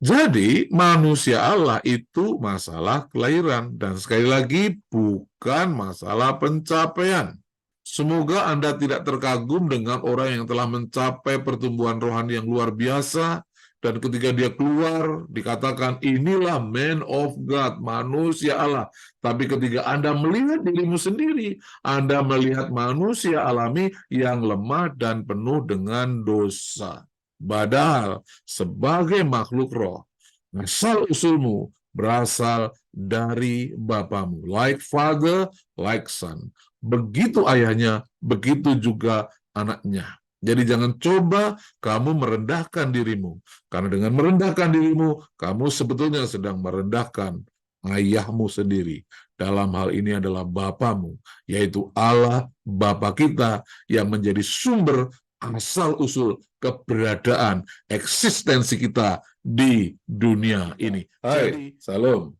Jadi manusia Allah itu masalah kelahiran dan sekali lagi bukan masalah pencapaian. Semoga Anda tidak terkagum dengan orang yang telah mencapai pertumbuhan rohani yang luar biasa dan ketika dia keluar dikatakan inilah man of God, manusia Allah. Tapi ketika Anda melihat dirimu sendiri, Anda melihat manusia alami yang lemah dan penuh dengan dosa. Padahal sebagai makhluk roh, asal usulmu berasal dari Bapamu. Like father, like son. Begitu ayahnya, begitu juga anaknya. Jadi jangan coba kamu merendahkan dirimu. Karena dengan merendahkan dirimu, kamu sebetulnya sedang merendahkan ayahmu sendiri. Dalam hal ini adalah Bapamu, yaitu Allah Bapa kita yang menjadi sumber asal-usul keberadaan, eksistensi kita di dunia ini. Hai, salam.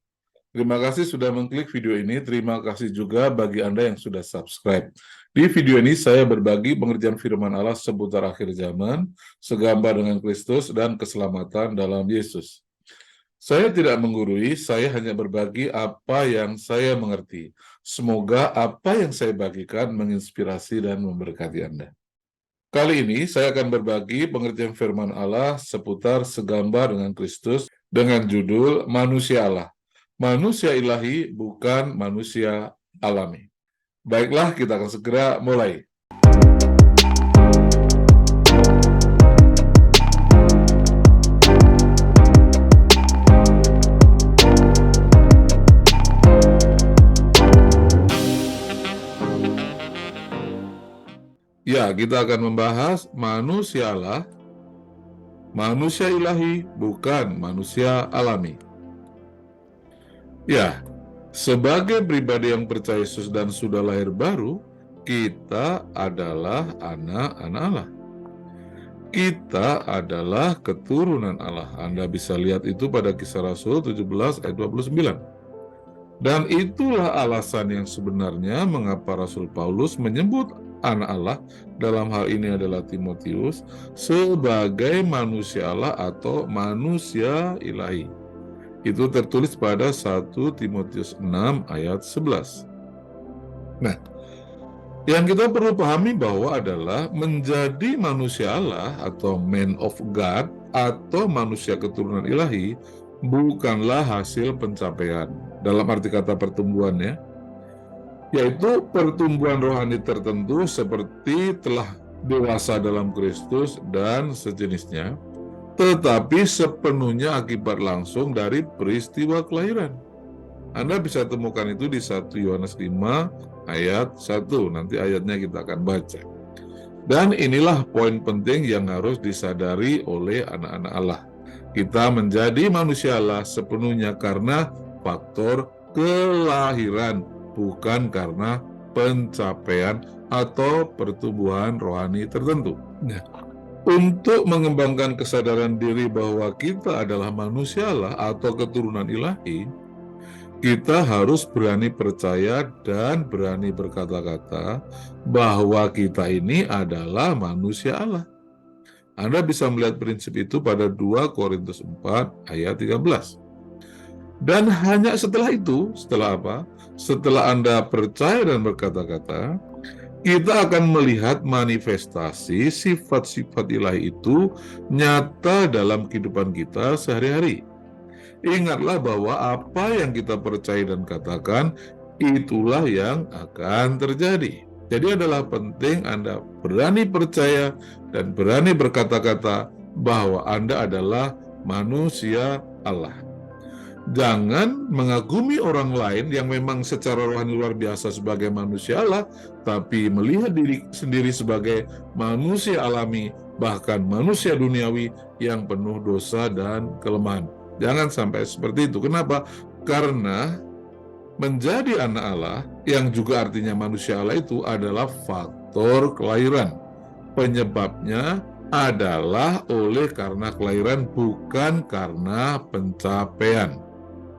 Terima kasih sudah mengklik video ini. Terima kasih juga bagi Anda yang sudah subscribe. Di video ini saya berbagi pengertian firman Allah seputar akhir zaman, segambar dengan Kristus dan keselamatan dalam Yesus. Saya tidak menggurui, saya hanya berbagi apa yang saya mengerti. Semoga apa yang saya bagikan menginspirasi dan memberkati Anda. Kali ini saya akan berbagi pengertian firman Allah seputar segambar dengan Kristus dengan judul Manusia Allah. Manusia ilahi bukan manusia alami. Baiklah, kita akan segera mulai. Ya, kita akan membahas manusia Allah, manusia ilahi bukan manusia alami. Ya, sebagai pribadi yang percaya Yesus dan sudah lahir baru, kita adalah anak-anak Allah. Kita adalah keturunan Allah. Anda bisa lihat itu pada Kisah Rasul 17 ayat 29. Dan itulah alasan yang sebenarnya mengapa Rasul Paulus menyebut anak Allah, dalam hal ini adalah Timotius, sebagai manusia Allah atau manusia ilahi. Itu tertulis pada 1 Timotius 6 ayat 11. Nah, yang kita perlu pahami bahwa adalah menjadi manusia Allah atau man of God atau manusia keturunan ilahi bukanlah hasil pencapaian dalam arti kata pertumbuhannya, yaitu pertumbuhan rohani tertentu seperti telah dewasa dalam Kristus dan sejenisnya, tetapi sepenuhnya akibat langsung dari peristiwa kelahiran. Anda bisa temukan itu di 1 Yohanes 5 ayat 1. Nanti ayatnya kita akan baca. Dan inilah poin penting yang harus disadari oleh anak-anak Allah. Kita menjadi manusia Allah sepenuhnya karena faktor kelahiran, bukan karena pencapaian atau pertumbuhan rohani tertentu. Nah, untuk mengembangkan kesadaran diri bahwa kita adalah manusia Allah atau keturunan ilahi, kita harus berani percaya dan berani berkata-kata bahwa kita ini adalah manusia Allah. Anda bisa melihat prinsip itu pada 2 Korintus 4 ayat 13. Dan hanya setelah itu, setelah apa? Setelah Anda percaya dan berkata-kata, kita akan melihat manifestasi sifat-sifat ilahi itu nyata dalam kehidupan kita sehari-hari. Ingatlah bahwa apa yang kita percaya dan katakan, itulah yang akan terjadi. Jadi adalah penting Anda berani percaya dan berani berkata-kata bahwa Anda adalah manusia Allah. Jangan mengagumi orang lain yang memang secara rohani luar biasa sebagai manusia Allah, tapi melihat diri sendiri sebagai manusia alami, bahkan manusia duniawi yang penuh dosa dan kelemahan. Jangan sampai seperti itu. Kenapa? Karena menjadi anak Allah, yang juga artinya manusia Allah itu adalah faktor kelahiran. Penyebabnya adalah oleh karena kelahiran, bukan karena pencapaian.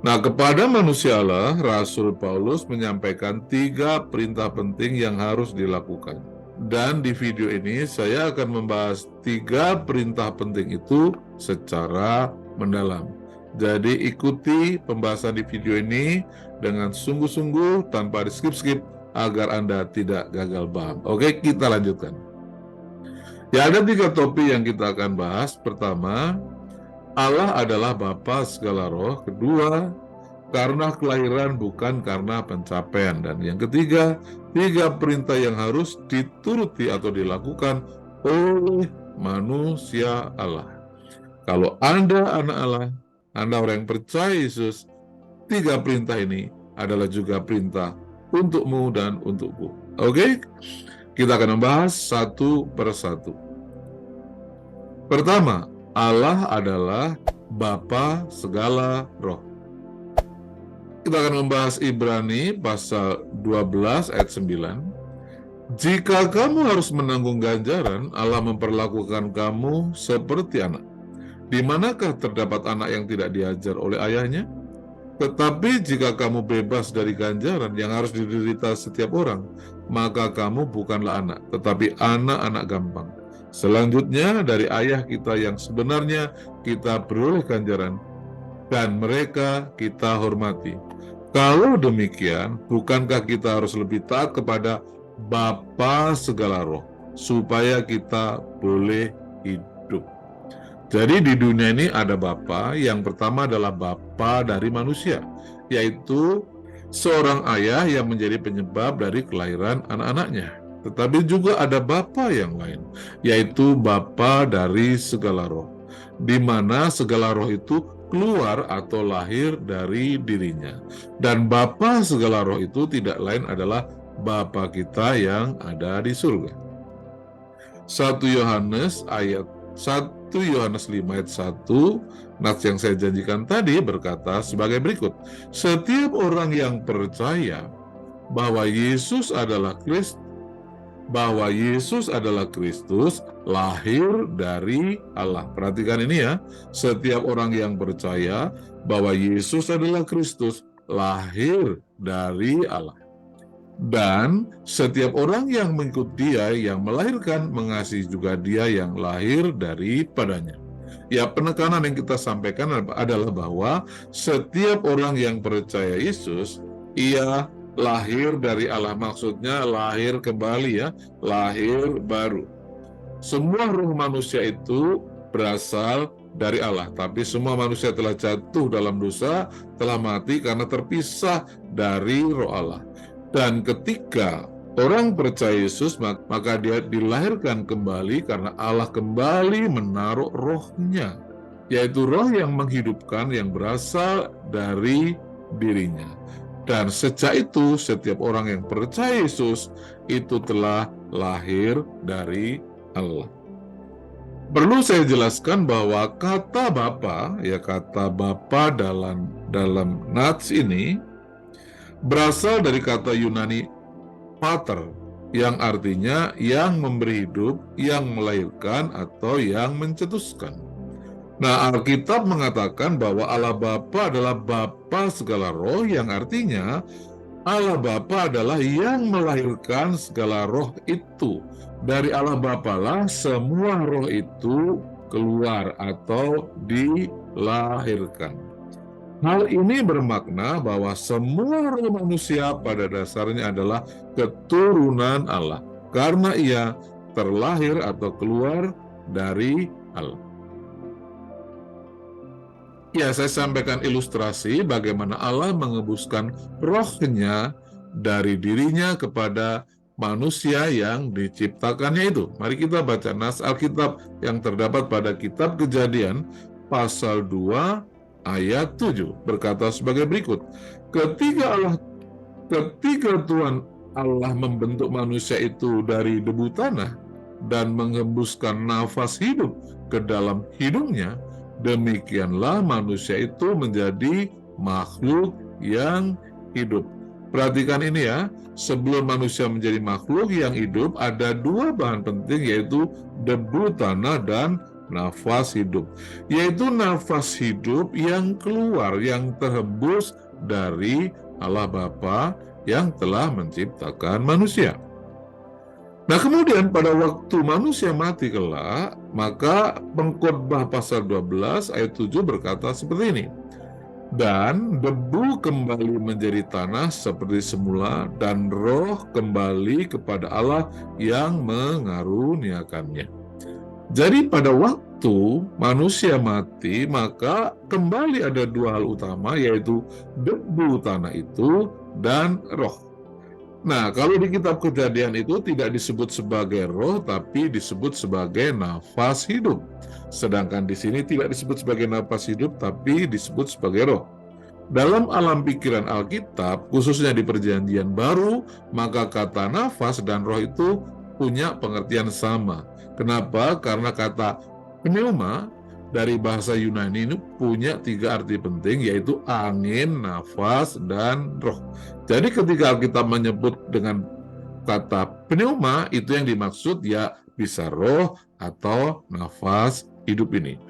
Nah, kepada manusia Allah, Rasul Paulus menyampaikan 3 perintah penting yang harus dilakukan. Dan di video ini saya akan membahas 3 perintah penting itu secara mendalam. Jadi ikuti pembahasan di video ini dengan sungguh-sungguh tanpa di skip-skip agar Anda tidak gagal paham. Oke, kita lanjutkan. Ya, ada 3 topik yang kita akan bahas. Pertama, Allah adalah Bapa segala roh. Kedua, karena kelahiran bukan karena pencapaian. Dan yang ketiga, 3 perintah yang harus dituruti atau dilakukan oleh manusia Allah. Kalau Anda anak Allah, Anda orang yang percaya Yesus, 3 perintah ini adalah juga perintah untukmu dan untukku. Oke? Kita akan membahas satu persatu. Pertama, Allah adalah Bapa segala roh. Kita akan membahas Ibrani pasal 12 ayat 9. Jika kamu harus menanggung ganjaran, Allah memperlakukan kamu seperti anak. Di manakah terdapat anak yang tidak diajar oleh ayahnya? Tetapi jika kamu bebas dari ganjaran yang harus diderita setiap orang, maka kamu bukanlah anak, tetapi anak-anak gampang. Selanjutnya, dari ayah kita yang sebenarnya kita beroleh ganjaran, dan mereka kita hormati. Kalau demikian, bukankah kita harus lebih taat kepada Bapa segala roh, supaya kita boleh hidup? Jadi di dunia ini ada Bapa. Yang pertama adalah Bapa dari manusia, yaitu seorang ayah yang menjadi penyebab dari kelahiran anak-anaknya. Tetapi juga ada Bapa yang lain, yaitu Bapa dari segala roh, di mana segala roh itu keluar atau lahir dari dirinya. Dan Bapa segala roh itu tidak lain adalah Bapa kita yang ada di surga. 1 Yohanes 5 ayat 1, nats yang saya janjikan tadi berkata sebagai berikut. Setiap orang yang percaya bahwa Yesus adalah Kristus lahir dari Allah. Perhatikan ini ya. Setiap orang yang percaya bahwa Yesus adalah Kristus lahir dari Allah. Dan setiap orang yang mengikut Dia yang melahirkan mengasihi juga Dia yang lahir daripadanya. Ya, penekanan yang kita sampaikan adalah bahwa setiap orang yang percaya Yesus, ia lahir dari Allah. Maksudnya lahir kembali ya, lahir baru. Semua roh manusia itu berasal dari Allah, tapi semua manusia telah jatuh dalam dosa, telah mati karena terpisah dari roh Allah. Dan ketika orang percaya Yesus, maka dia dilahirkan kembali karena Allah kembali menaruh rohnya, yaitu roh yang menghidupkan yang berasal dari dirinya. Dan sejak itu setiap orang yang percaya Yesus itu telah lahir dari Allah. Perlu saya jelaskan bahwa kata Bapa, ya kata Bapa dalam nats ini berasal dari kata Yunani pater, yang artinya yang memberi hidup, yang melahirkan, atau yang mencetuskan. Nah, Alkitab mengatakan bahwa Allah Bapa adalah Bapa segala roh, yang artinya Allah Bapa adalah yang melahirkan segala roh itu. Dari Allah Bapa lah semua roh itu keluar atau dilahirkan. Hal ini bermakna bahwa semua roh manusia pada dasarnya adalah keturunan Allah, karena ia terlahir atau keluar dari Allah. Ya, saya sampaikan ilustrasi bagaimana Allah mengembuskan rohnya dari dirinya kepada manusia yang diciptakannya itu. Mari kita baca nas Alkitab yang terdapat pada kitab Kejadian pasal 2 ayat 7 berkata sebagai berikut. Ketika Tuhan Allah membentuk manusia itu dari debu tanah dan menghembuskan nafas hidup ke dalam hidungnya, demikianlah manusia itu menjadi makhluk yang hidup. Perhatikan ini ya, sebelum manusia menjadi makhluk yang hidup, ada 2 bahan penting, yaitu debu tanah dan nafas hidup, yaitu nafas hidup yang keluar, yang terhembus dari Allah Bapa yang telah menciptakan manusia. Nah, kemudian pada waktu manusia mati kelak, maka Pengkhotbah pasal 12 ayat 7 berkata seperti ini. Dan debu kembali menjadi tanah seperti semula, dan roh kembali kepada Allah yang mengaruniakannya. Jadi pada waktu manusia mati, maka kembali ada dua hal utama, yaitu debu tanah itu dan roh. Nah, kalau di kitab Kejadian itu tidak disebut sebagai roh, tapi disebut sebagai nafas hidup. Sedangkan di sini tidak disebut sebagai nafas hidup, tapi disebut sebagai roh. Dalam alam pikiran Alkitab, khususnya di Perjanjian Baru, maka kata nafas dan roh itu punya pengertian sama. Kenapa? Karena kata pneuma dari bahasa Yunani ini punya tiga arti penting, yaitu angin, nafas, dan roh. Jadi ketika Alkitab menyebut dengan kata pneuma, itu yang dimaksud ya bisa roh atau nafas hidup ini.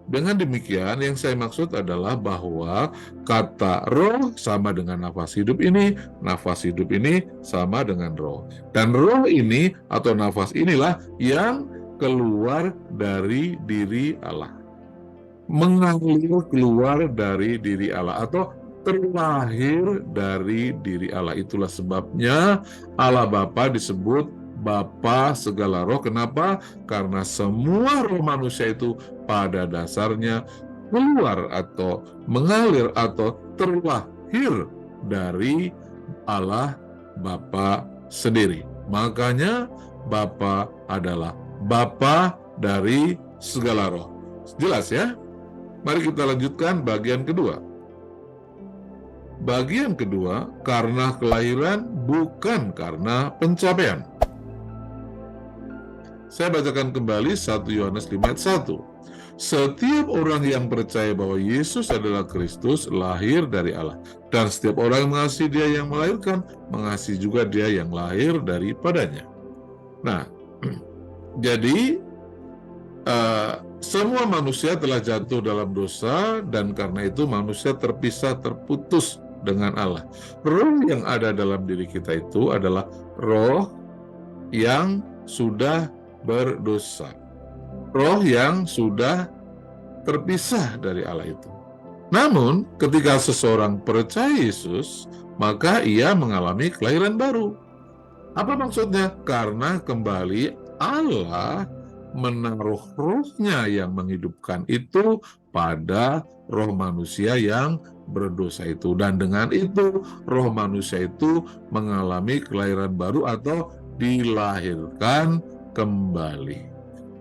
Dengan demikian, yang saya maksud adalah bahwa kata roh sama dengan nafas hidup ini sama dengan roh. Dan roh ini atau nafas inilah yang keluar dari diri Allah. Mengalir keluar dari diri Allah atau terlahir dari diri Allah. Itulah sebabnya Allah Bapa disebut Bapa segala roh. Kenapa? Karena semua roh manusia itu pada dasarnya keluar atau mengalir atau terlahir dari Allah Bapa sendiri. Makanya Bapa adalah Bapa dari segala roh. Jelas ya? Mari kita lanjutkan bagian kedua. Bagian kedua, karena kelahiran bukan karena pencapaian. Saya bacakan kembali 1 Yohanes 5 ayat 1. Setiap orang yang percaya bahwa Yesus adalah Kristus lahir dari Allah. Dan setiap orang yang mengasihi Dia yang melahirkan, mengasihi juga Dia yang lahir daripadanya. Nah, jadi semua manusia telah jatuh dalam dosa, dan karena itu manusia terpisah, terputus dengan Allah. Roh yang ada dalam diri kita itu adalah roh yang sudah berdosa. Roh yang sudah terpisah dari Allah itu. Namun, ketika seseorang percaya Yesus, maka ia mengalami kelahiran baru. Apa maksudnya? Karena kembali Allah menaruh rohnya yang menghidupkan itu pada roh manusia yang berdosa itu. Dan dengan itu, roh manusia itu mengalami kelahiran baru atau dilahirkan kembali.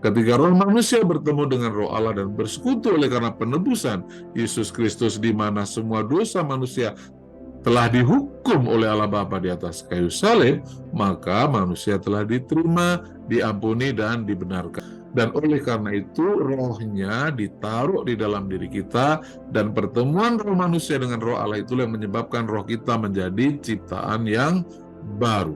Ketika roh manusia bertemu dengan roh Allah dan bersekutu oleh karena penebusan Yesus Kristus, di mana semua dosa manusia telah dihukum oleh Allah Bapa di atas kayu salib, maka manusia telah diterima, diampuni, dan dibenarkan. Dan oleh karena itu, rohnya ditaruh di dalam diri kita, dan pertemuan roh manusia dengan roh Allah itulah yang menyebabkan roh kita menjadi ciptaan yang baru.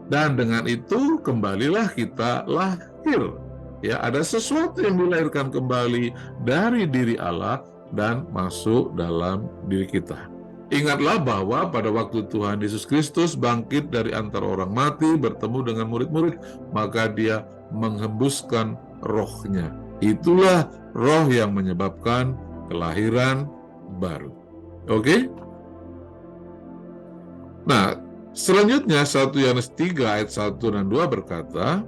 Dan dengan itu, kembalilah kita lahir. Ya, ada sesuatu yang dilahirkan kembali dari diri Allah dan masuk dalam diri kita. Ingatlah bahwa pada waktu Tuhan Yesus Kristus bangkit dari antara orang mati, bertemu dengan murid-murid, maka Dia menghembuskan rohnya. Itulah roh yang menyebabkan kelahiran baru. Oke? Nah, selanjutnya 1 Yohanes 3 ayat 1 dan 2 berkata,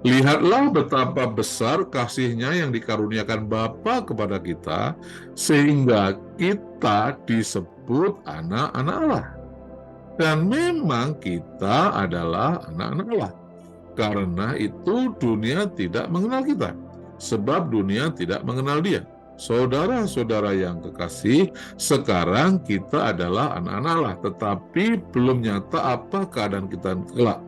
lihatlah betapa besar kasih-Nya yang dikaruniakan Bapa kepada kita, sehingga kita disebut anak-anak Allah. Dan memang kita adalah anak-anak Allah. Karena itu dunia tidak mengenal kita, sebab dunia tidak mengenal Dia. Saudara-saudara yang kekasih, sekarang kita adalah anak-anak Allah, tetapi belum nyata apa keadaan kita kelak.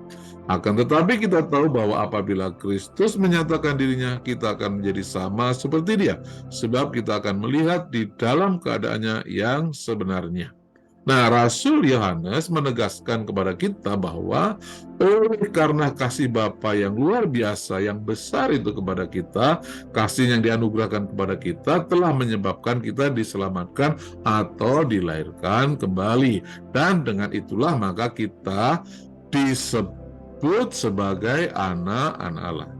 Akan tetapi kita tahu bahwa apabila Kristus menyatakan dirinya, kita akan menjadi sama seperti Dia, sebab kita akan melihat di dalam keadaannya yang sebenarnya. Nah, Rasul Yohanes menegaskan kepada kita bahwa oleh karena kasih Bapa yang luar biasa, yang besar itu kepada kita, kasih yang dianugerahkan kepada kita telah menyebabkan kita diselamatkan atau dilahirkan kembali. Dan dengan itulah maka kita disebut disebut sebagai anak-anak Allah.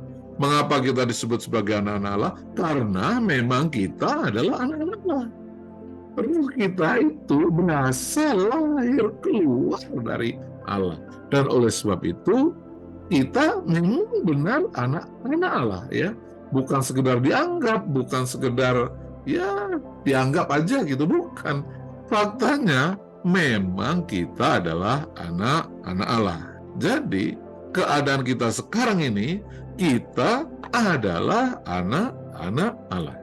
Mengapa kita disebut sebagai anak-anak Allah? Karena memang kita adalah anak-anak Allah. Roh kita itu berasal lahir keluar dari Allah. Dan oleh sebab itu, kita memang benar anak-anak Allah, ya. Bukan sekedar dianggap, bukan sekedar ya dianggap aja gitu, bukan. Faktanya memang kita adalah anak-anak Allah. Jadi keadaan kita sekarang ini, kita adalah anak-anak Allah.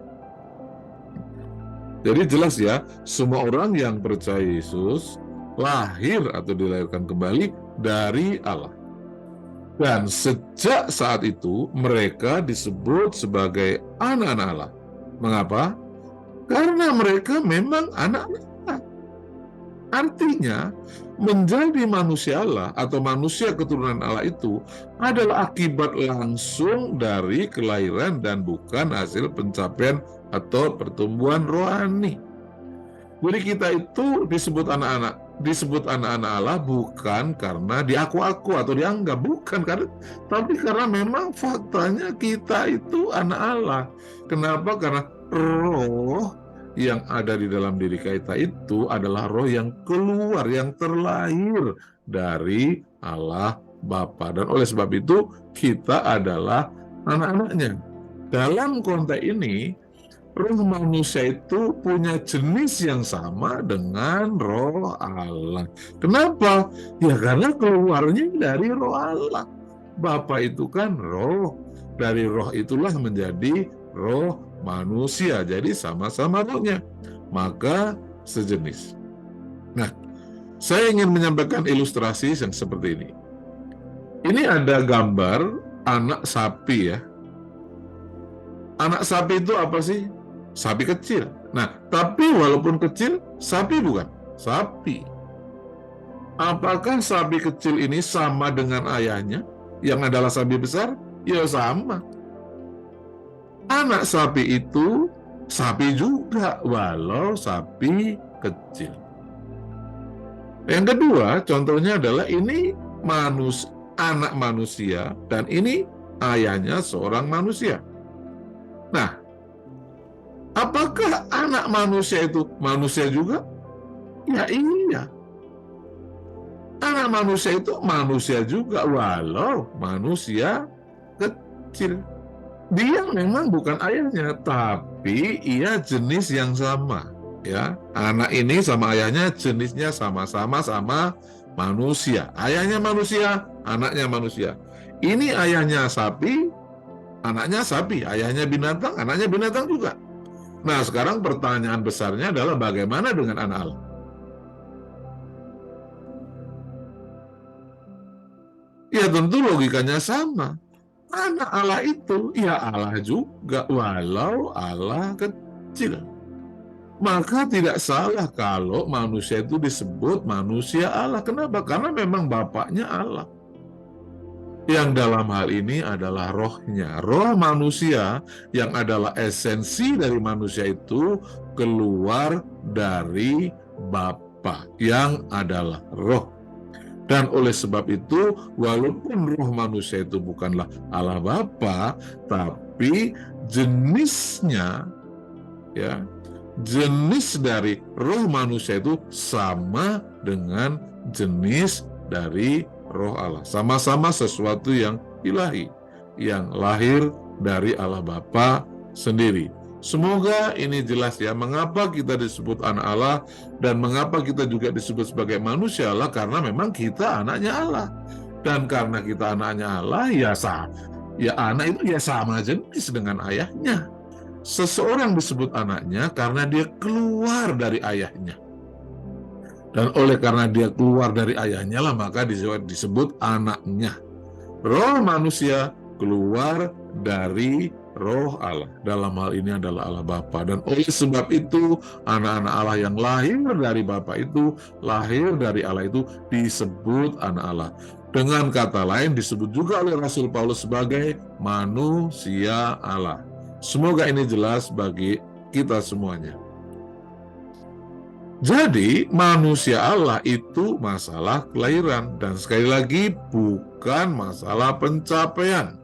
Jadi jelas ya, semua orang yang percaya Yesus lahir atau dilahirkan kembali dari Allah. Dan sejak saat itu mereka disebut sebagai anak-anak Allah. Mengapa? Karena mereka memang anak-anak Allah. Artinya, menjadi manusia Allah atau manusia keturunan Allah itu adalah akibat langsung dari kelahiran dan bukan hasil pencapaian atau pertumbuhan rohani. Jadi kita itu disebut anak-anak Allah bukan karena diaku-aku atau dianggap, bukan karena, tapi karena memang faktanya kita itu anak Allah. Kenapa? Karena roh yang ada di dalam diri kita itu adalah roh yang keluar, yang terlahir dari Allah Bapa. Dan oleh sebab itu kita adalah anak-anaknya. Dalam konteks ini, roh manusia itu punya jenis yang sama dengan roh Allah. Kenapa? Ya karena keluarnya dari roh Allah. Bapa itu kan roh. Dari roh itulah menjadi roh manusia. Jadi sama-sama rohnya. Maka sejenis. Nah, saya ingin menyampaikan ilustrasi yang seperti ini. Ini ada gambar anak sapi ya. Anak sapi itu apa sih? Sapi kecil. Nah, tapi walaupun kecil, sapi bukan? Sapi. Apakah sapi kecil ini sama dengan ayahnya yang adalah sapi besar? Ya sama. Anak sapi itu sapi juga, walau sapi kecil. Yang kedua, contohnya adalah ini anak manusia dan ini ayahnya seorang manusia. Nah, apakah anak manusia itu manusia juga? Ya iya. Anak manusia itu manusia juga, walau manusia kecil. Dia memang bukan ayahnya, tapi ia jenis yang sama. Ya, anak ini sama ayahnya jenisnya sama-sama manusia. Ayahnya manusia, anaknya manusia. Ini ayahnya sapi, anaknya sapi. Ayahnya binatang, anaknya binatang juga. Nah, sekarang pertanyaan besarnya adalah bagaimana dengan anak Allah? Ya tentu logikanya sama. Anak Allah itu, ya Allah juga, walau Allah kecil. Maka tidak salah kalau manusia itu disebut manusia Allah. Kenapa? Karena memang bapaknya Allah. Yang dalam hal ini adalah rohnya. Roh manusia yang adalah esensi dari manusia itu keluar dari Bapa yang adalah roh. Dan oleh sebab itu, walaupun roh manusia itu bukanlah Allah Bapa, tapi jenisnya, ya, jenis dari roh manusia itu sama dengan jenis dari roh Allah. Sama-sama sesuatu yang ilahi, yang lahir dari Allah Bapa sendiri. Semoga ini jelas ya, mengapa kita disebut anak Allah dan mengapa kita juga disebut sebagai manusia Allah, karena memang kita anaknya Allah. Dan karena kita anaknya Allah, ya anak itu ya sama jenis dengan ayahnya. Seseorang disebut anaknya karena dia keluar dari ayahnya. Dan oleh karena dia keluar dari ayahnya lah, maka disebut anaknya. Roh manusia keluar dari roh Allah. Dalam hal ini adalah Allah Bapa. Dan oleh sebab itu, anak-anak Allah yang lahir dari Bapa itu, lahir dari Allah itu disebut anak Allah. Dengan kata lain disebut juga oleh Rasul Paulus sebagai manusia Allah. Semoga ini jelas bagi kita semuanya. Jadi manusia Allah itu masalah kelahiran, dan sekali lagi bukan masalah pencapaian.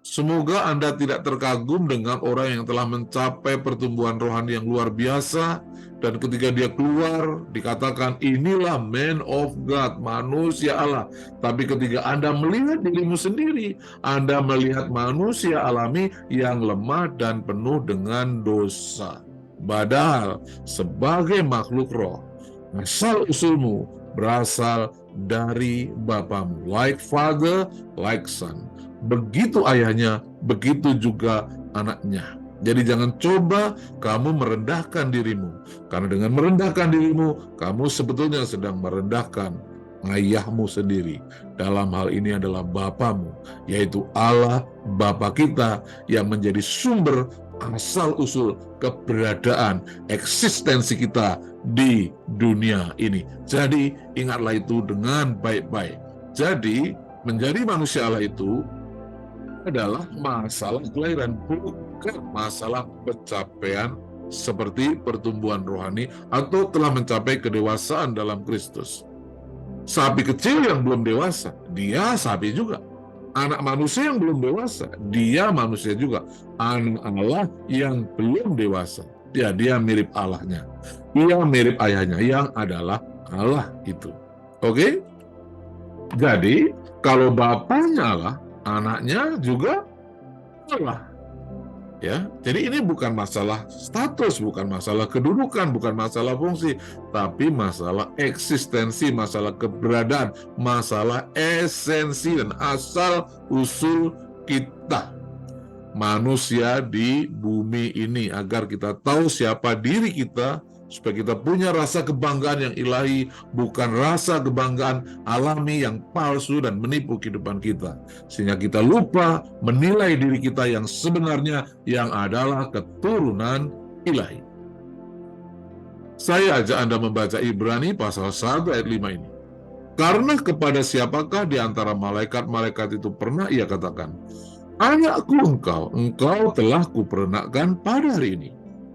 Semoga Anda tidak terkagum dengan orang yang telah mencapai pertumbuhan rohani yang luar biasa, dan ketika dia keluar dikatakan inilah man of God, manusia Allah. Tapi ketika Anda melihat dirimu sendiri, Anda melihat manusia alami yang lemah dan penuh dengan dosa. Padahal sebagai makhluk roh, asal usulmu berasal dari Bapamu, like father, like son. Begitu ayahnya, begitu juga anaknya. Jadi jangan coba kamu merendahkan dirimu. Karena dengan merendahkan dirimu, kamu sebetulnya sedang merendahkan ayahmu sendiri. Dalam hal ini adalah Bapamu, yaitu Allah Bapa kita yang menjadi sumber asal-usul keberadaan, eksistensi kita di dunia ini. Jadi ingatlah itu dengan baik-baik. Jadi menjadi manusia Allah itu adalah masalah kelahiran, bukan masalah pencapaian seperti pertumbuhan rohani atau telah mencapai kedewasaan dalam Kristus. Sapi kecil yang belum dewasa, dia sapi juga. Anak manusia yang belum dewasa, dia manusia juga. Anak Allah yang belum dewasa, dia mirip Allahnya. Dia mirip ayahnya yang adalah Allah itu. Oke? Jadi, kalau bapaknya Allah, anaknya juga Allah. Ya, jadi ini bukan masalah status, bukan masalah kedudukan, bukan masalah fungsi, tapi masalah eksistensi, masalah keberadaan, masalah esensi dan asal usul kita manusia di bumi ini, agar kita tahu siapa diri kita, supaya kita punya rasa kebanggaan yang ilahi, bukan rasa kebanggaan alami yang palsu dan menipu kehidupan kita. Sehingga kita lupa menilai diri kita yang sebenarnya, yang adalah keturunan ilahi. Saya ajak Anda membaca Ibrani pasal 1 ayat 5 ini. Karena kepada siapakah di antara malaikat-malaikat itu pernah ia katakan, "Anakku engkau telah kupernakkan pada hari ini.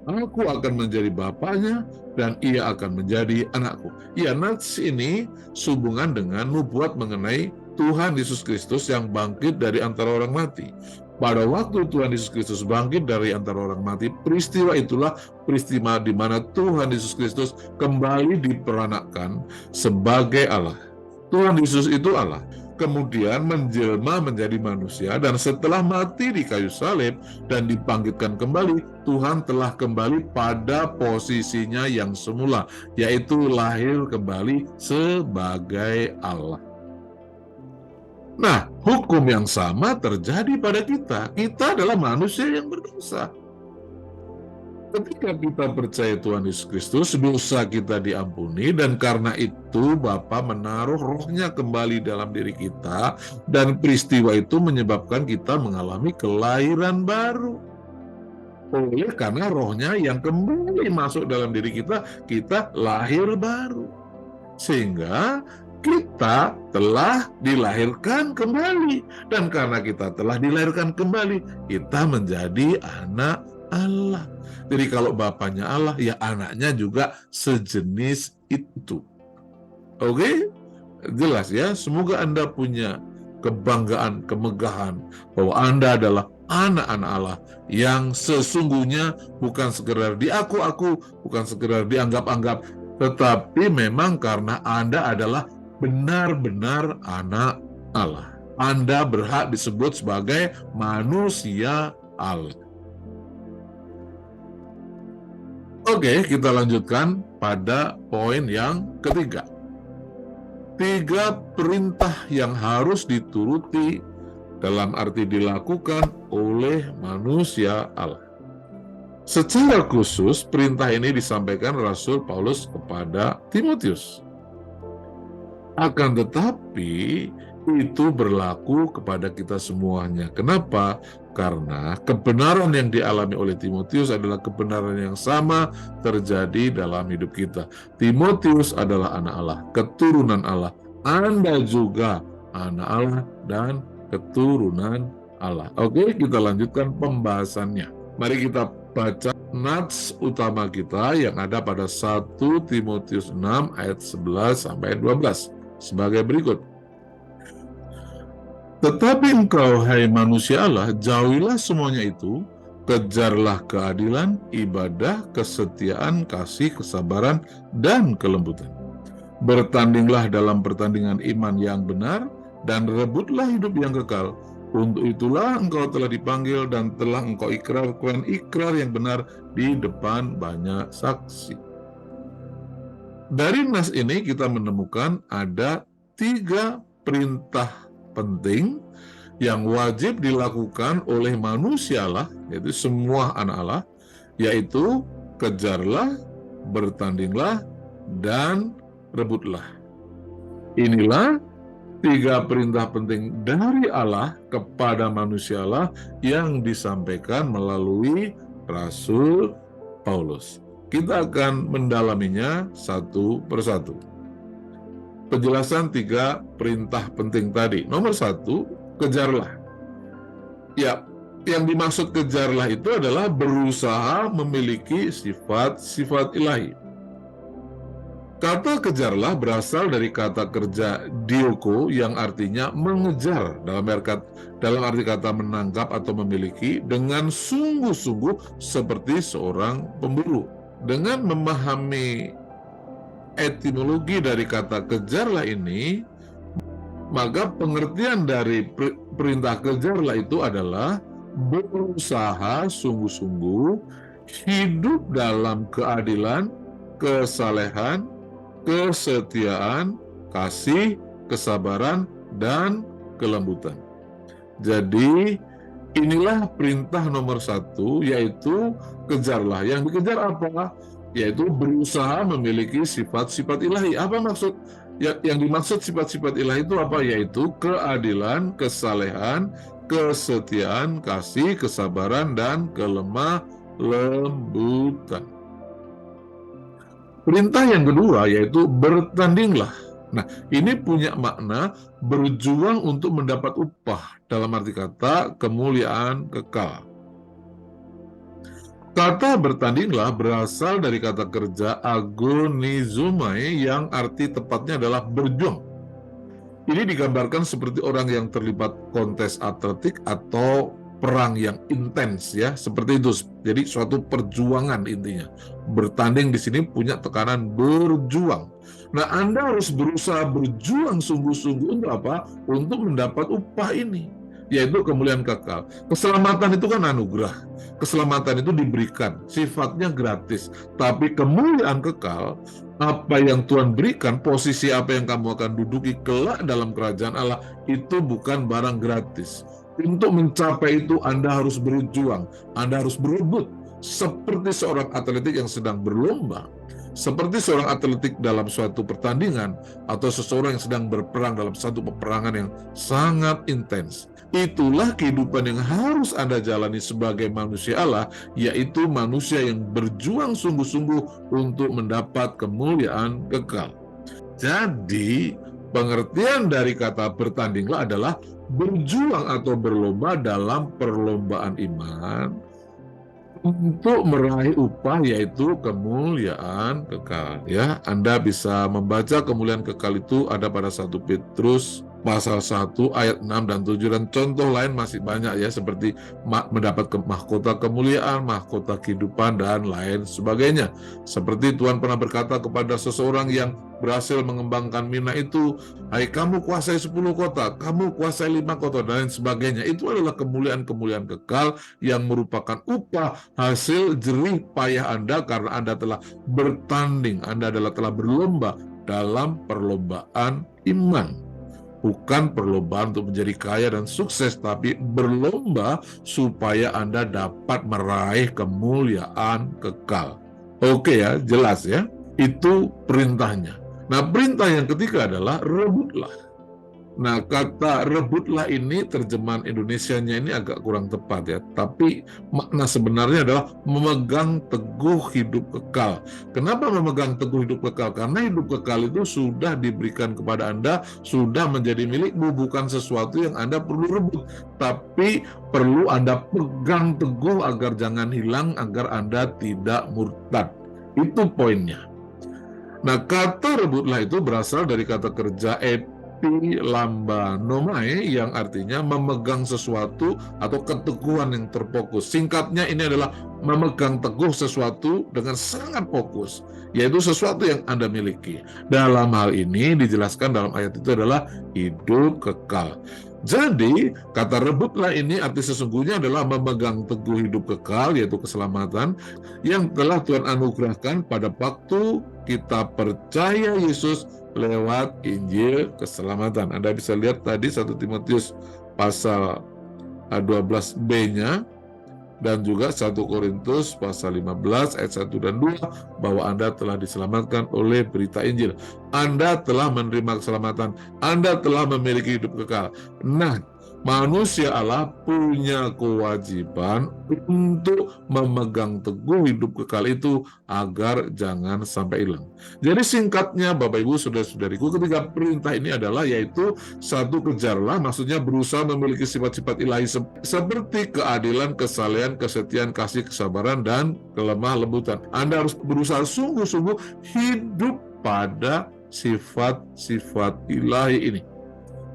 Aku akan menjadi bapaknya dan ia akan menjadi anakku." Ya, nats ini sehubungan dengan nubuat mengenai Tuhan Yesus Kristus yang bangkit dari antara orang mati. Pada waktu Tuhan Yesus Kristus bangkit dari antara orang mati, peristiwa itulah peristiwa di mana Tuhan Yesus Kristus kembali diperanakkan sebagai Allah. Tuhan Yesus itu Allah, kemudian menjelma menjadi manusia, dan setelah mati di kayu salib dan dibangkitkan kembali, Tuhan telah kembali pada posisinya yang semula, yaitu lahir kembali sebagai Allah. Nah, hukum yang sama terjadi pada kita. Kita adalah manusia yang berdosa. Ketika kita percaya Tuhan Yesus Kristus, dosa kita diampuni, dan karena itu Bapa menaruh rohnya kembali dalam diri kita, dan peristiwa itu menyebabkan kita mengalami kelahiran baru. Oleh karena rohnya yang kembali masuk dalam diri kita, kita lahir baru. Sehingga kita telah dilahirkan kembali. Dan karena kita telah dilahirkan kembali, kita menjadi anak Allah. Jadi kalau bapaknya Allah, ya anaknya juga sejenis itu. Oke? Jelas ya? Semoga Anda punya kebanggaan, kemegahan bahwa Anda adalah anak-anak Allah yang sesungguhnya bukan sekedar diaku-aku, bukan sekedar dianggap-anggap, tetapi memang karena Anda adalah benar-benar anak Allah. Anda berhak disebut sebagai manusia Allah. Oke, kita lanjutkan pada poin yang ketiga. 3 perintah yang harus dituruti, dalam arti dilakukan oleh manusia Allah. Secara khusus, perintah ini disampaikan Rasul Paulus kepada Timotius. Akan tetapi, itu berlaku kepada kita semuanya. Kenapa? Karena kebenaran yang dialami oleh Timotius adalah kebenaran yang sama terjadi dalam hidup kita. Timotius adalah anak Allah, keturunan Allah. Anda juga anak Allah dan keturunan Allah. Oke, kita lanjutkan pembahasannya. Mari kita baca nats utama kita yang ada pada 1 Timotius 6 ayat 11 sampai 12 sebagai berikut. Tetapi engkau, hai manusia Allah, jauhilah semuanya itu, kejarlah keadilan, ibadah, kesetiaan, kasih, kesabaran, dan kelembutan. Bertandinglah dalam pertandingan iman yang benar, dan rebutlah hidup yang kekal. Untuk itulah engkau telah dipanggil dan telah engkau ikrarkan ikrar yang benar di depan banyak saksi. Dari nas ini kita menemukan ada 3 perintah penting yang wajib dilakukan oleh manusia Allah, yaitu semua anak Allah, yaitu kejarlah, bertandinglah, dan rebutlah. Inilah 3 perintah penting dari Allah kepada manusia Allah yang disampaikan melalui Rasul Paulus. Kita akan mendalaminya satu persatu. Penjelasan 3 perintah penting tadi. Nomor 1, kejarlah. Ya, yang dimaksud kejarlah itu adalah berusaha memiliki sifat-sifat ilahi. Kata kejarlah berasal dari kata kerja dioko yang artinya mengejar, dalam arti kata menangkap atau memiliki dengan sungguh-sungguh seperti seorang pemburu. Dengan memahami etimologi dari kata kejarlah ini, maka pengertian dari perintah kejarlah itu adalah berusaha sungguh-sungguh hidup dalam keadilan, kesalehan, kesetiaan, kasih, kesabaran, dan kelembutan. Jadi inilah perintah nomor 1, yaitu kejarlah. Yang dikejar apa? Yaitu berusaha memiliki sifat-sifat ilahi. Apa maksud? Yang dimaksud sifat-sifat ilahi itu apa? Yaitu keadilan, kesalehan, kesetiaan, kasih, kesabaran, dan kelemah lembutan. Perintah yang kedua yaitu bertandinglah. Nah, ini punya makna berjuang untuk mendapat upah, dalam arti kata kemuliaan kekal. Kata bertandinglah berasal dari kata kerja agonizomai yang arti tepatnya adalah berjuang. Ini digambarkan seperti orang yang terlibat kontes atletik atau perang yang intens, ya, seperti itu. Jadi suatu perjuangan intinya. Bertanding di sini punya tekanan berjuang. Nah, Anda harus berusaha berjuang sungguh-sungguh untuk apa? Untuk mendapat upah ini, yaitu kemuliaan kekal. Keselamatan itu kan anugerah. Keselamatan itu diberikan, sifatnya gratis. Tapi kemuliaan kekal, apa yang Tuhan berikan, posisi apa yang kamu akan duduki kelak dalam kerajaan Allah, itu bukan barang gratis. Untuk mencapai itu Anda harus berjuang, Anda harus berebut, seperti seorang atletik yang sedang berlomba, seperti seorang atletik dalam suatu pertandingan, atau seseorang yang sedang berperang dalam satu peperangan yang sangat intens. Itulah kehidupan yang harus Anda jalani sebagai manusia Allah, yaitu manusia yang berjuang sungguh-sungguh untuk mendapat kemuliaan kekal. Jadi, pengertian dari kata bertandinglah adalah berjuang atau berlomba dalam perlombaan iman untuk meraih upah, yaitu kemuliaan kekal. Ya, Anda bisa membaca kemuliaan kekal itu ada pada 1 Petrus pasal 1 ayat 6 dan 7, dan contoh lain masih banyak, ya, seperti mendapat mahkota kemuliaan, mahkota kehidupan, dan lain sebagainya. Seperti Tuhan pernah berkata kepada seseorang yang berhasil mengembangkan Mina itu, hai kamu kuasai 10 kota, kamu kuasai 5 kota, dan lain sebagainya. Itu adalah kemuliaan-kemuliaan kekal yang merupakan upah hasil jerih payah Anda karena Anda telah bertanding, Anda telah berlomba dalam perlombaan iman. Bukan perlombaan untuk menjadi kaya dan sukses, tapi berlomba supaya Anda dapat meraih kemuliaan kekal. Oke, ya, jelas, ya. Itu perintahnya. Nah, perintah yang ketiga adalah rebutlah. Nah, kata rebutlah ini terjemahan Indonesianya ini agak kurang tepat ya. Tapi makna sebenarnya adalah memegang teguh hidup kekal. Kenapa memegang teguh hidup kekal? Karena hidup kekal itu sudah diberikan kepada Anda, sudah menjadi milikmu, bukan sesuatu yang Anda perlu rebut. Tapi perlu Anda pegang teguh agar jangan hilang, agar Anda tidak murtad. Itu poinnya. Nah, kata rebutlah itu berasal dari kata kerja epilambanomai yang artinya memegang sesuatu atau keteguhan yang terfokus. Singkatnya ini adalah memegang teguh sesuatu dengan sangat fokus, yaitu sesuatu yang Anda miliki. Dalam hal ini dijelaskan dalam ayat itu adalah hidup kekal. Jadi, kata rebutlah ini arti sesungguhnya adalah memegang teguh hidup kekal, yaitu keselamatan, yang telah Tuhan anugerahkan pada waktu kita percaya Yesus lewat Injil keselamatan. Anda bisa lihat tadi 1 Timotius pasal 12b-nya dan juga 1 Korintus pasal 15 ayat 1 dan 2 bahwa Anda telah diselamatkan oleh berita Injil. Anda telah menerima keselamatan. Anda telah memiliki hidup kekal. Nah, manusia Allah punya kewajiban untuk memegang teguh hidup kekal itu agar jangan sampai hilang. Jadi singkatnya Bapak Ibu saudara-saudariku, ketiga perintah ini adalah yaitu satu, kejarlah, maksudnya berusaha memiliki sifat-sifat ilahi seperti keadilan, kesalehan, kesetiaan, kasih, kesabaran, dan kelemah lembutan. Anda harus berusaha sungguh-sungguh hidup pada sifat-sifat ilahi ini,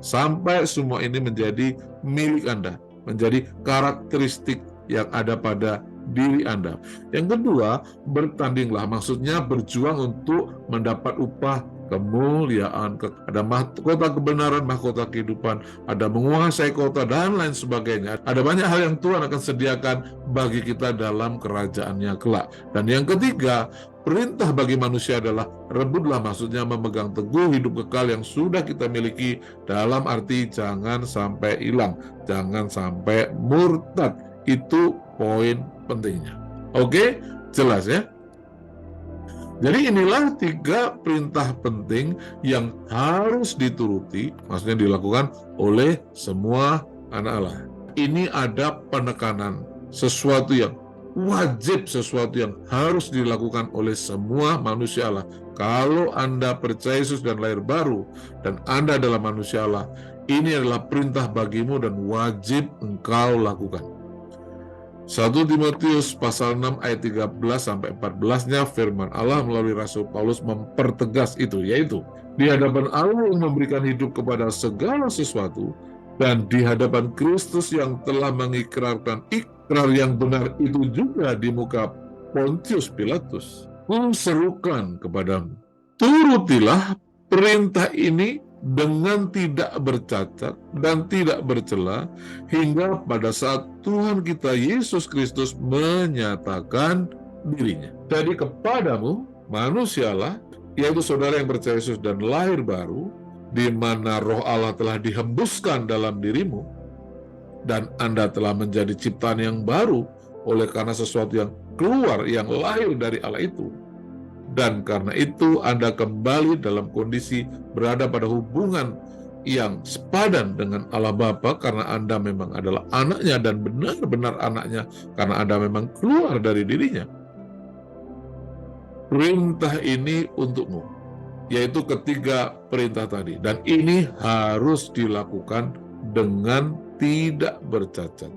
sampai semua ini menjadi milik Anda, menjadi karakteristik yang ada pada diri Anda. Yang kedua, bertandinglah, maksudnya berjuang untuk mendapat upah kemuliaan, ada mahkota kebenaran, mahkota kehidupan, ada menguasai kota, dan lain sebagainya. Ada banyak hal yang Tuhan akan sediakan bagi kita dalam kerajaannya kelak. Dan yang ketiga, perintah bagi manusia adalah rebutlah, maksudnya memegang teguh hidup kekal yang sudah kita miliki, dalam arti jangan sampai hilang, jangan sampai murtad. Itu poin pentingnya. Oke, jelas ya? Jadi inilah 3 perintah penting yang harus dituruti, maksudnya dilakukan oleh semua anak Allah. Ini ada penekanan, sesuatu yang wajib, sesuatu yang harus dilakukan oleh semua manusia Allah. Kalau Anda percaya Yesus dan lahir baru, dan Anda adalah manusia Allah, ini adalah perintah bagimu dan wajib engkau lakukan. 1 Timotius pasal 6 ayat 13-14-nya firman Allah melalui Rasul Paulus mempertegas itu, yaitu di hadapan Allah yang memberikan hidup kepada segala sesuatu, dan di hadapan Kristus yang telah mengikrarkan ikrar yang benar itu juga di muka Pontius Pilatus, kuserukan kepadamu, turutilah perintah ini dengan tidak bercacat dan tidak bercela, hingga pada saat Tuhan kita Yesus Kristus menyatakan dirinya. Jadi kepadamu, manusialah, yaitu saudara yang percaya Yesus dan lahir baru, di mana roh Allah telah dihembuskan dalam dirimu, dan Anda telah menjadi ciptaan yang baru oleh karena sesuatu yang keluar, yang lahir dari Allah itu. Dan karena itu Anda kembali dalam kondisi berada pada hubungan yang sepadan dengan Allah Bapa, karena Anda memang adalah anaknya dan benar-benar anaknya, karena Anda memang keluar dari dirinya. Perintah ini untukmu, yaitu ketiga perintah tadi, dan ini harus dilakukan dengan tidak bercacat,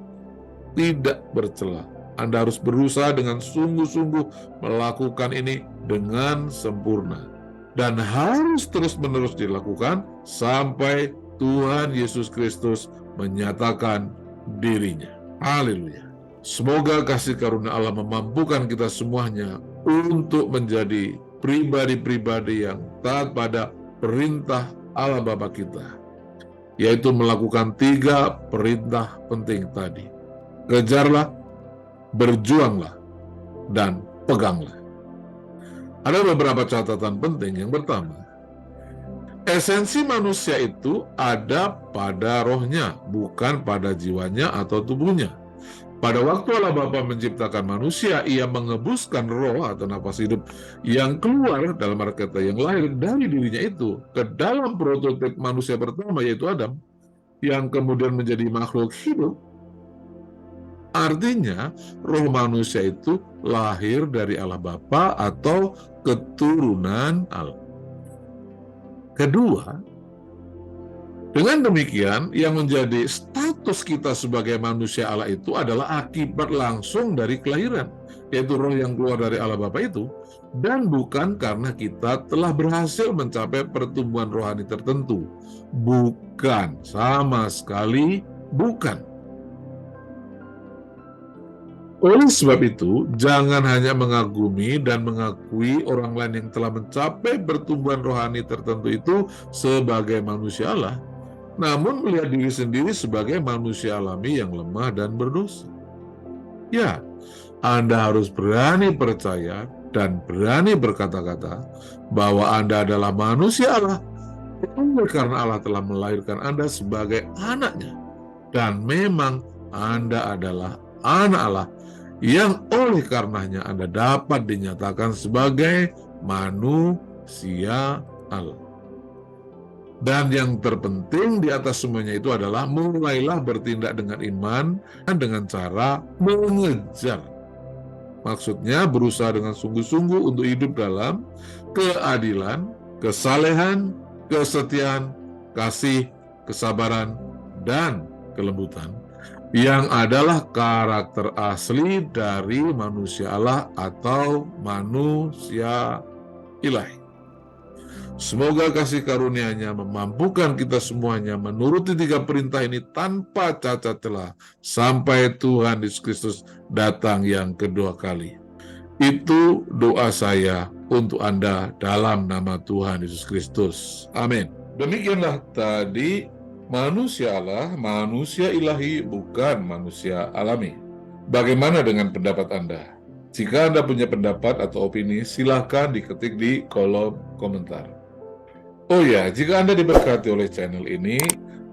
tidak bercela. Anda harus berusaha dengan sungguh-sungguh melakukan ini dengan sempurna, dan harus terus-menerus dilakukan sampai Tuhan Yesus Kristus menyatakan dirinya. Haleluya. Semoga kasih karunia Allah memampukan kita semuanya untuk menjadi pribadi-pribadi yang taat pada perintah Allah Bapa kita, yaitu melakukan 3 perintah penting tadi. Kejarlah, berjuanglah, dan peganglah. Ada beberapa catatan penting. Yang pertama, esensi manusia itu ada pada rohnya, bukan pada jiwanya atau tubuhnya. Pada waktu Allah Bapa menciptakan manusia, Ia mengebuskan roh atau nafas hidup yang keluar dalam arti kata yang lahir dari dirinya itu ke dalam prototip manusia pertama, yaitu Adam, yang kemudian menjadi makhluk hidup. Artinya, roh manusia itu lahir dari Allah Bapa atau keturunan Allah. Kedua, dengan demikian, yang menjadi status kita sebagai manusia Allah itu adalah akibat langsung dari kelahiran, yaitu roh yang keluar dari Allah Bapa itu, dan bukan karena kita telah berhasil mencapai pertumbuhan rohani tertentu. Bukan, sama sekali bukan. Oleh sebab itu, jangan hanya mengagumi dan mengakui orang lain yang telah mencapai pertumbuhan rohani tertentu itu sebagai manusia Allah, namun melihat diri sendiri sebagai manusia alami yang lemah dan berdosa. Ya, Anda harus berani percaya dan berani berkata-kata bahwa Anda adalah manusia Allah, karena Allah telah melahirkan Anda sebagai anaknya, dan memang Anda adalah anak Allah, yang oleh karenanya Anda dapat dinyatakan sebagai manusia Allah. Dan yang terpenting di atas semuanya itu adalah mulailah bertindak dengan iman dan dengan cara mengejar. Maksudnya berusaha dengan sungguh-sungguh untuk hidup dalam keadilan, kesalehan, kesetiaan, kasih, kesabaran, dan kelembutan, yang adalah karakter asli dari manusia Allah atau manusia ilahi. Semoga kasih karunia-Nya memampukan kita semuanya menuruti 3 perintah ini tanpa cacat celah sampai Tuhan Yesus Kristus datang yang kedua kali. Itu doa saya untuk Anda dalam nama Tuhan Yesus Kristus. Amin. Demikianlah tadi manusia Allah, manusia ilahi, bukan manusia alami. Bagaimana dengan pendapat Anda? Jika Anda punya pendapat atau opini, silakan diketik di kolom komentar. Oh ya, jika Anda diberkati oleh channel ini,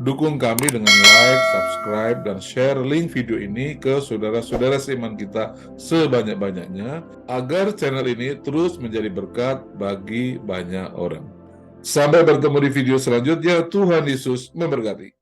dukung kami dengan like, subscribe, dan share link video ini ke saudara-saudara seiman kita sebanyak-banyaknya, agar channel ini terus menjadi berkat bagi banyak orang. Sampai bertemu di video selanjutnya. Tuhan Yesus memberkati.